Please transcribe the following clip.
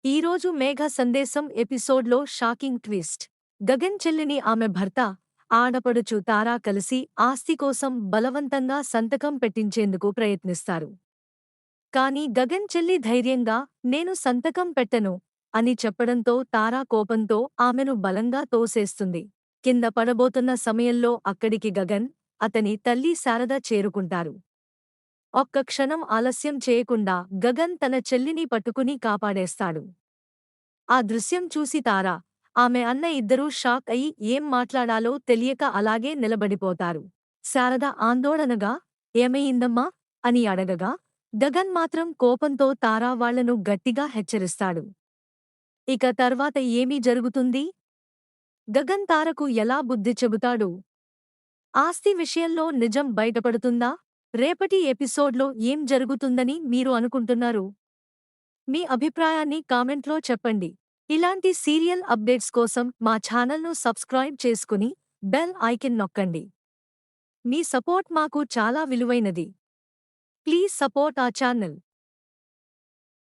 ఈరోజు మేఘ సందేశం ఎపిసోడ్లో షాకింగ్ ట్విస్ట్. గగన్ చెల్లిని ఆమె భర్త, ఆడపడుచు తారా కలిసి ఆస్తి కోసం బలవంతంగా సంతకం పెట్టించేందుకు ప్రయత్నిస్తారు. కాని గగన్ చెల్లి ధైర్యంగా నేను సంతకం పెట్టను అని చెప్పడంతో తారా కోపంతో ఆమెను బలంగా తోసేస్తుంది. కింద పడబోతున్న సమయంలో అక్కడికి గగన్, అతని తల్లి శారద చేరుకుంటారు. ఒక్క క్షణం ఆలస్యం చేయకుండా గగన్ తన చెల్లిని పట్టుకుని కాపాడేస్తాడు. ఆ దృశ్యం చూసి తారా, ఆమె అన్న ఇద్దరూ షాక్ అయి ఏం మాట్లాడాలో తెలియక అలాగే నిలబడిపోతారు. శారద ఆందోళనగా ఏమయిందమ్మా అని అడగగా, గగన్ మాత్రం కోపంతో తారా వాళ్లను గట్టిగా హెచ్చరిస్తాడు. ఇక తర్వాత ఏమీ జరుగుతుంది? గగన్ తారకు ఎలా బుద్ధి చెబుతాడు? ఆస్తి విషయంలో నిజం బయటపడుతుందా? రేపటి ఎపిసోడ్లో ఏం జరుగుతుందని మీరు అనుకుంటున్నారు? మీ అభిప్రాయాన్ని కామెంట్లో చెప్పండి. ఇలాంటి సీరియల్ అప్డేట్స్ కోసం మా ఛానల్ను సబ్స్క్రైబ్ చేసుకుని బెల్ ఐకాన్ నొక్కండి. మీ సపోర్ట్ మాకు చాలా విలువైనది. Please support our channel.